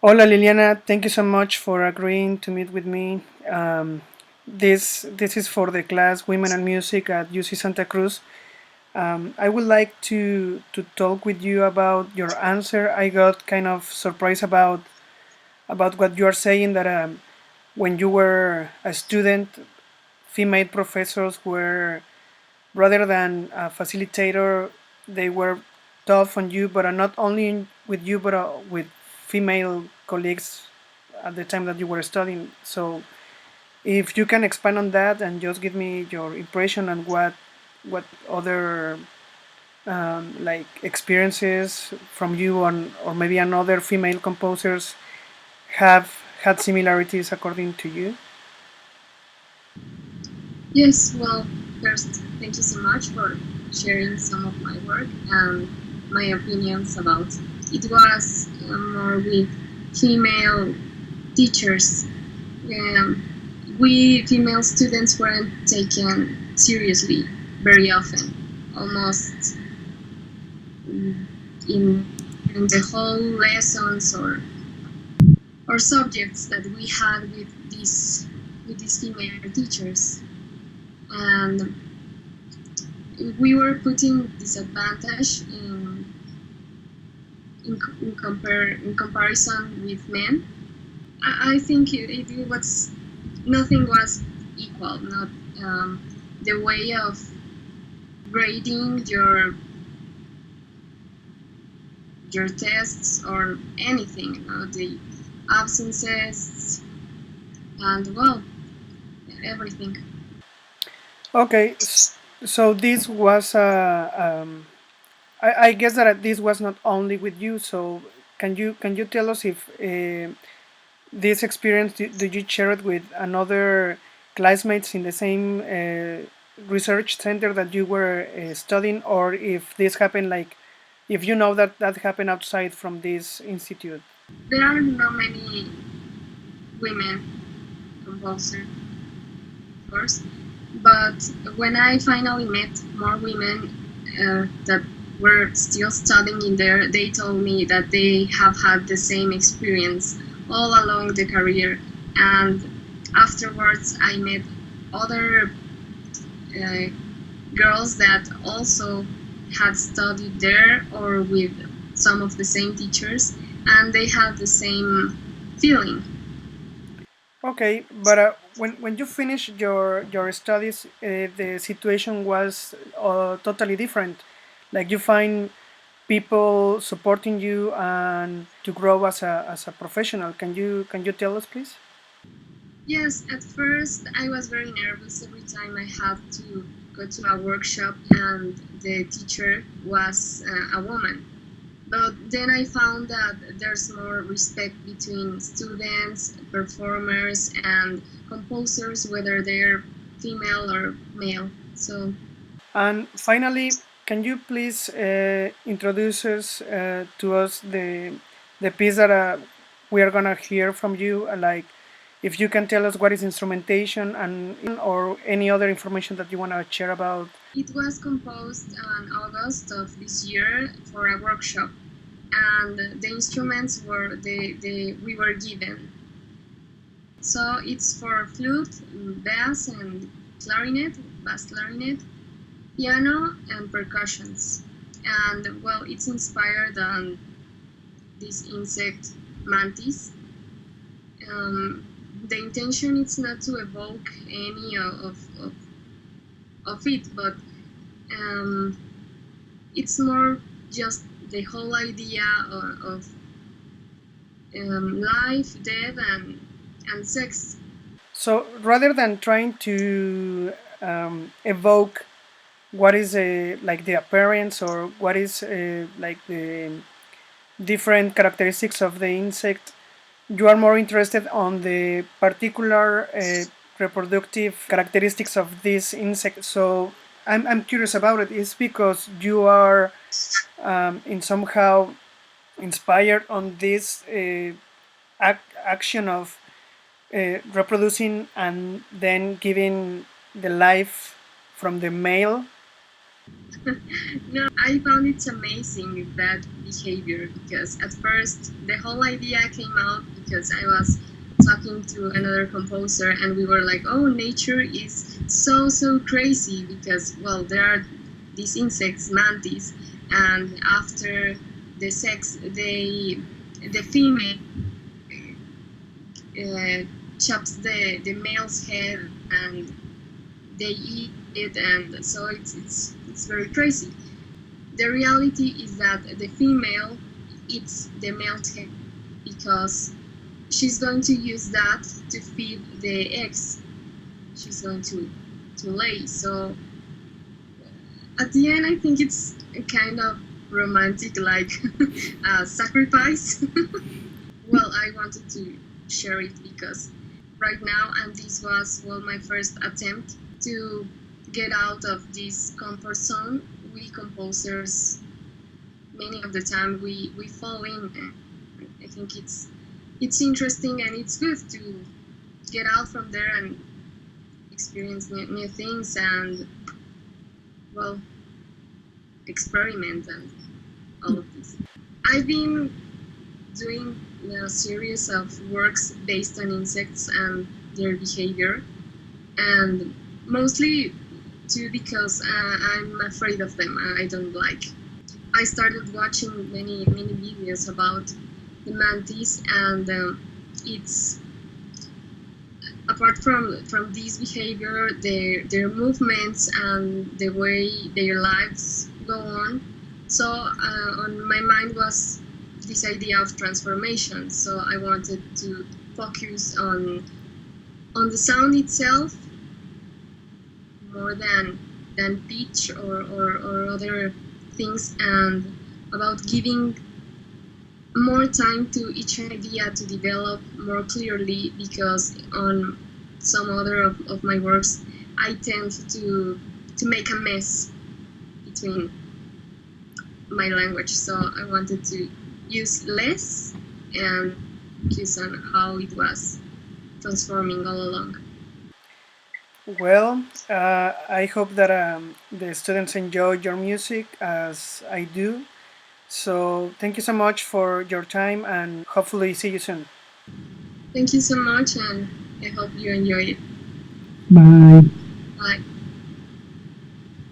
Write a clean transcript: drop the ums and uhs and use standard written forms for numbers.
Hola Liliana, thank you so much for agreeing to meet with me. This is for the class Women and Music at UC Santa Cruz. I would like to talk with you about your answer. I got kind of surprised about what you are saying that when you were a student, female professors were rather than a facilitator, they were tough on you, but not only with you, but with female colleagues at the time that you were studying. So, if you can expand on that and just give me your impression and what other like experiences from you on or maybe another female composers have had similarities according to you. Yes, well, first, thank you so much for sharing some of my work and my opinions about it. Was more with female teachers. Um, we female students weren't taken seriously very often, almost in the whole lessons or subjects that we had with these female teachers, and we were putting disadvantage in comparison with men. I think it was nothing was equal. Not the way of grading your tests or anything. The absences and well, everything. Okay, so this was I guess that this was not only with you. So can you tell us if this experience did you share it with another classmates in the same research center that you were studying, or if this happened like if you know that that happened outside from this institute? There are not many women composers, of course, but when I finally met more women that were still studying in there, they told me that they have had the same experience all along the career. And afterwards, I met other uh, girls that also had studied there or with some of the same teachers, and they had the same feeling. Okay, but when you finished your studies, the situation was totally different. Like you find people supporting you and to grow as a professional. Can you tell us, please? Yes, at first I was very nervous every time I had to go to a workshop and the teacher was a woman. But then I found that there's more respect between students, performers, and composers, whether they're female or male. So, And finally, can you please introduce us to us the piece that we are gonna hear from you? Like, if you can tell us what is instrumentation and or any other information that you wanna share about. it was composed in August of this year for a workshop, and the instruments were the we were given. So it's for flute, bass, and clarinet, bass clarinet, piano, and percussions. And well, it's inspired on this insect mantis. Um, the intention is not to evoke any of it, but um, it's more just the whole idea of life, death, and sex. So rather than trying to evoke what is like the appearance or what is like the different characteristics of the insect, you are more interested on the particular reproductive characteristics of this insect. So I'm curious about it. Is because you are in somehow inspired on this action of reproducing and then giving the life from the male. No, I found it's amazing that behavior because at first the whole idea came out because I was talking to another composer and we were like, oh, nature is so crazy because, well, there are these insects, mantis, and after the sex, the female uh, chops the male's head and they eat it, and so it's very crazy. The reality is that the female eats the male's head because she's going to use that to feed the eggs she's going to lay. So at the end, I think it's a kind of romantic, like sacrifice. Well, I wanted to share it because right now, and this was, well, my first attempt to get out of this comfort zone. We composers, many of the time, we fall in. And I think it's interesting and it's good to get out from there and experience new things and, well, experiment and all of this. I've been doing a series of works based on insects and their behavior, and mostly too because I'm afraid of them. I don't like. I started watching many videos about the mantis, and it's apart from this behavior, their movements and the way their lives go on. So on my mind was this idea of transformation. So I wanted to focus on the sound itself more than pitch or other things, and about giving more time to each idea to develop more clearly, because on some other of my works I tend to make a mess between my language. So I wanted to use less and focus on how it was transforming all along. Well, I hope that the students enjoy your music as I do. So thank you so much for your time and hopefully see you soon. Thank you so much, and I hope you enjoy it. Bye. Bye.